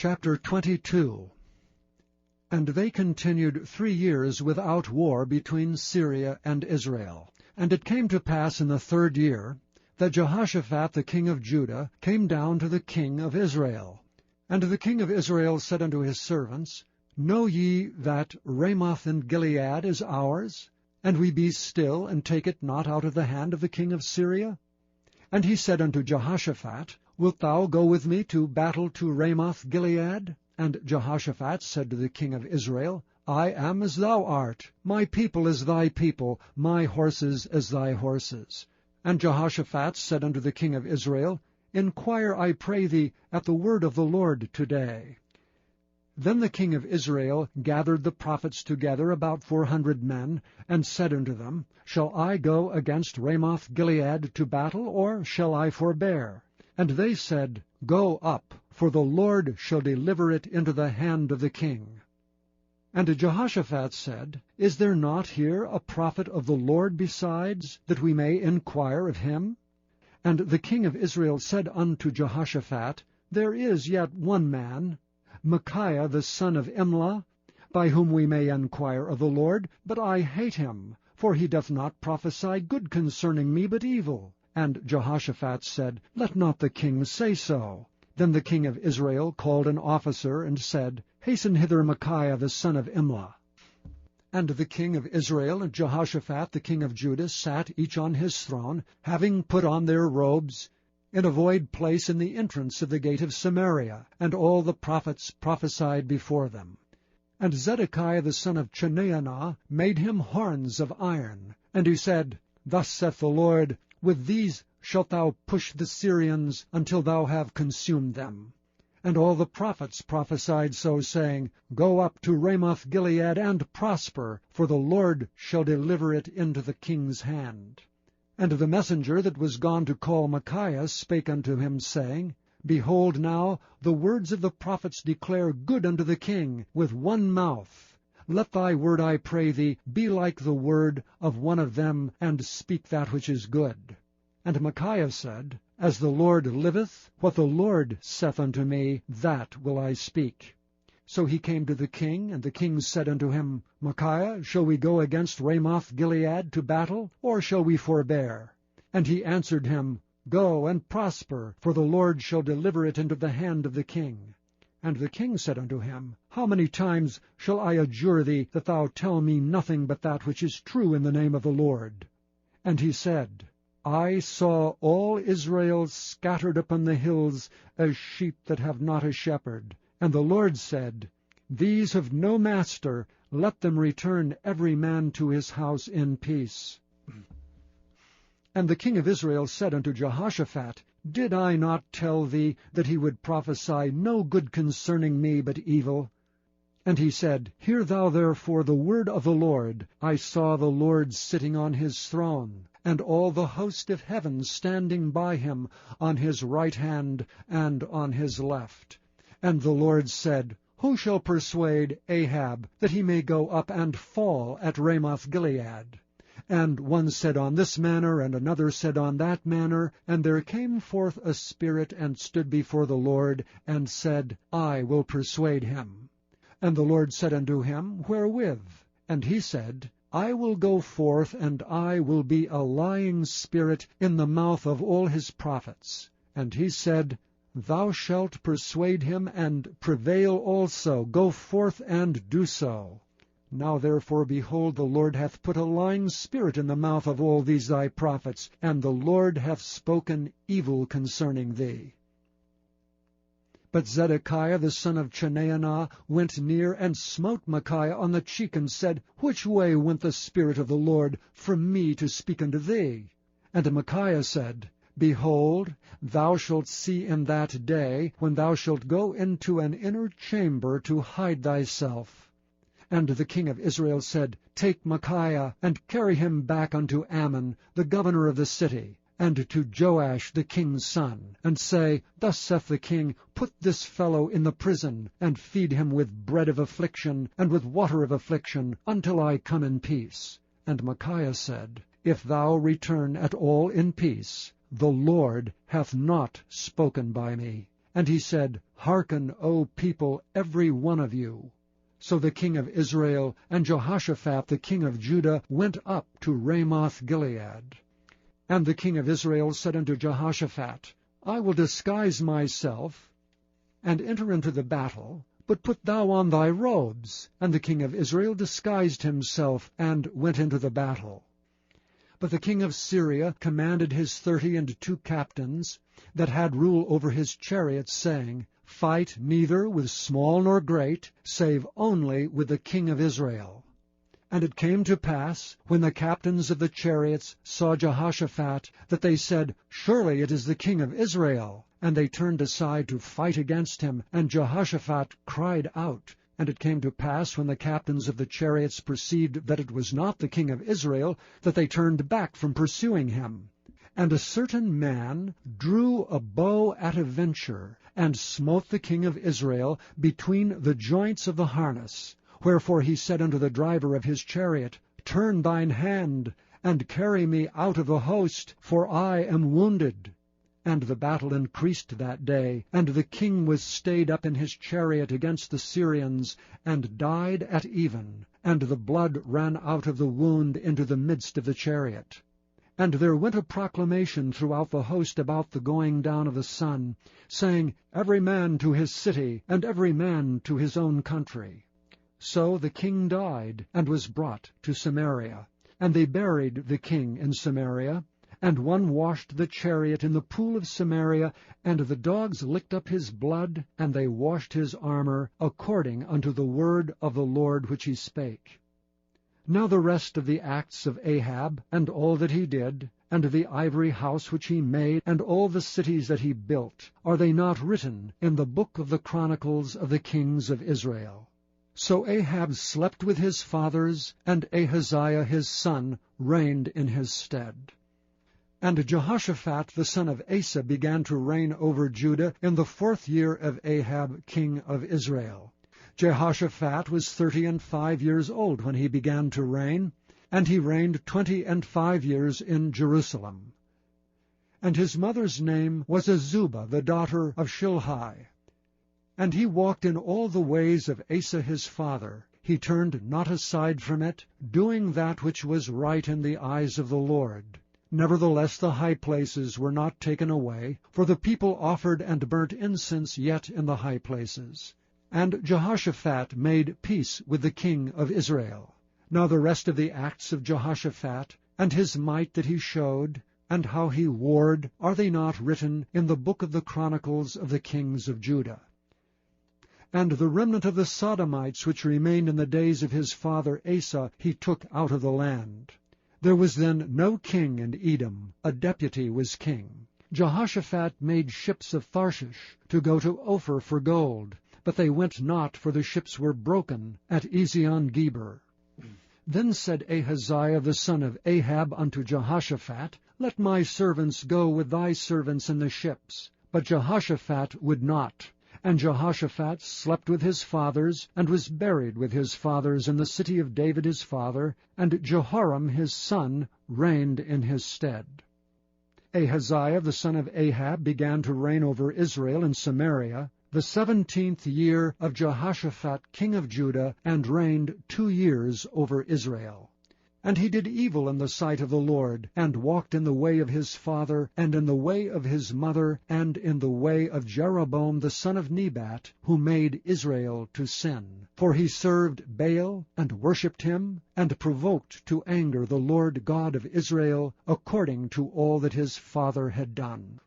Chapter 22. And they continued 3 years without war between Syria and Israel. And it came to pass in the 3rd year that Jehoshaphat the king of Judah came down to the king of Israel. And the king of Israel said unto his servants, Know ye that Ramoth in Gilead is ours? And we be still, and take it not out of the hand of the king of Syria? And he said unto Jehoshaphat, Wilt thou go with me to battle to Ramoth Gilead? And Jehoshaphat said to the king of Israel, I am as thou art, my people as thy people, my horses as thy horses. And Jehoshaphat said unto the king of Israel, Inquire, I pray thee, at the word of the Lord today. Then the king of Israel gathered the prophets together, about 400 men, and said unto them, Shall I go against Ramoth Gilead to battle, or shall I forbear? And they said, Go up, for the Lord shall deliver it into the hand of the king. And Jehoshaphat said, Is there not here a prophet of the Lord besides, that we may inquire of him? And the king of Israel said unto Jehoshaphat, There is yet one man, Micaiah the son of Imlah, by whom we may inquire of the Lord, but I hate him, for he doth not prophesy good concerning me, but evil. And Jehoshaphat said, Let not the king say so. Then the king of Israel called an officer, and said, Hasten hither Micaiah the son of Imlah. And the king of Israel and Jehoshaphat the king of Judah sat each on his throne, having put on their robes, in a void place in the entrance of the gate of Samaria, and all the prophets prophesied before them. And Zedekiah the son of Chenaanah made him horns of iron. And he said, Thus saith the Lord, With these shalt thou push the Syrians until thou have consumed them. And all the prophets prophesied so, saying, Go up to Ramoth Gilead, and prosper, for the Lord shall deliver it into the king's hand. And the messenger that was gone to call Micaiah spake unto him, saying, Behold now, the words of the prophets declare good unto the king with one mouth. Let thy word, I pray thee, be like the word of one of them, and speak that which is good. And Micaiah said, As the Lord liveth, what the Lord saith unto me, that will I speak. So he came to the king, and the king said unto him, Micaiah, shall we go against Ramoth Gilead to battle, or shall we forbear? And he answered him, Go and prosper, for the Lord shall deliver it into the hand of the king. And the king said unto him, How many times shall I adjure thee that thou tell me nothing but that which is true in the name of the Lord? And he said, I saw all Israel scattered upon the hills as sheep that have not a shepherd. And the Lord said, These have no master, let them return every man to his house in peace. And the king of Israel said unto Jehoshaphat, Did I not tell thee that he would prophesy no good concerning me, but evil? And he said, Hear thou therefore the word of the Lord. I saw the Lord sitting on his throne, and all the host of heaven standing by him, on his right hand and on his left. And the Lord said, Who shall persuade Ahab that he may go up and fall at Ramoth Gilead? And one said on this manner, and another said on that manner. And there came forth a spirit, and stood before the Lord, and said, I will persuade him. And the Lord said unto him, Wherewith? And he said, I will go forth, and I will be a lying spirit in the mouth of all his prophets. And he said, Thou shalt persuade him, and prevail also. Go forth and do so. Now therefore, behold, the Lord hath put a lying spirit in the mouth of all these thy prophets, and the Lord hath spoken evil concerning thee. But Zedekiah the son of Chenaanah went near, and smote Micaiah on the cheek, and said, Which way went the Spirit of the Lord from me to speak unto thee? And Micaiah said, Behold, thou shalt see in that day, when thou shalt go into an inner chamber to hide thyself. And the king of Israel said, Take Micaiah, and carry him back unto Ammon, the governor of the city, and to Joash the king's son, and say, Thus saith the king, Put this fellow in the prison, and feed him with bread of affliction, and with water of affliction, until I come in peace. And Micaiah said, If thou return at all in peace, the Lord hath not spoken by me. And he said, Hearken, O people, every one of you. So the king of Israel and Jehoshaphat the king of Judah went up to Ramoth-Gilead. And the king of Israel said unto Jehoshaphat, I will disguise myself, and enter into the battle, but put thou on thy robes. And the king of Israel disguised himself, and went into the battle. But the king of Syria commanded his 32 captains, that had rule over his chariots, saying, Fight neither with small nor great, save only with the king of Israel. And it came to pass, when the captains of the chariots saw Jehoshaphat, that they said, Surely it is the king of Israel. And they turned aside to fight against him, and Jehoshaphat cried out. And it came to pass, when the captains of the chariots perceived that it was not the king of Israel, that they turned back from pursuing him. And a certain man drew a bow at a venture, and smote the king of Israel between the joints of the harness. Wherefore he said unto the driver of his chariot, Turn thine hand, and carry me out of the host, for I am wounded. And the battle increased that day, and the king was stayed up in his chariot against the Syrians, and died at even, and the blood ran out of the wound into the midst of the chariot. And there went a proclamation throughout the host about the going down of the sun, saying, Every man to his city, and every man to his own country. So the king died, and was brought to Samaria. And they buried the king in Samaria. And one washed the chariot in the pool of Samaria, and the dogs licked up his blood, and they washed his armor, according unto the word of the Lord which he spake. Now the rest of the acts of Ahab, and all that he did, and the ivory house which he made, and all the cities that he built, are they not written in the book of the chronicles of the kings of Israel? So Ahab slept with his fathers, and Ahaziah his son reigned in his stead. And Jehoshaphat the son of Asa began to reign over Judah in the 4th year of Ahab king of Israel. Jehoshaphat was 35 years old when he began to reign, and he reigned 25 years in Jerusalem. And his mother's name was Azubah, the daughter of Shilhi. And he walked in all the ways of Asa his father. He turned not aside from it, doing that which was right in the eyes of the Lord. Nevertheless the high places were not taken away, for the people offered and burnt incense yet in the high places. And Jehoshaphat made peace with the king of Israel. Now the rest of the acts of Jehoshaphat, and his might that he showed, and how he warred, are they not written in the book of the chronicles of the kings of Judah? And the remnant of the Sodomites which remained in the days of his father Asa he took out of the land. There was then no king in Edom, a deputy was king. Jehoshaphat made ships of Tharshish to go to Ophir for gold, but they went not, for the ships were broken at Ezion-Geber. Then said Ahaziah the son of Ahab unto Jehoshaphat, Let my servants go with thy servants in the ships. But Jehoshaphat would not. And Jehoshaphat slept with his fathers, and was buried with his fathers in the city of David his father, and Jehoram his son reigned in his stead. Ahaziah the son of Ahab began to reign over Israel in Samaria, the 17th year of Jehoshaphat king of Judah, and reigned 2 years over Israel. And he did evil in the sight of the Lord, and walked in the way of his father, and in the way of his mother, and in the way of Jeroboam the son of Nebat, who made Israel to sin. For he served Baal, and worshipped him, and provoked to anger the Lord God of Israel, according to all that his father had done.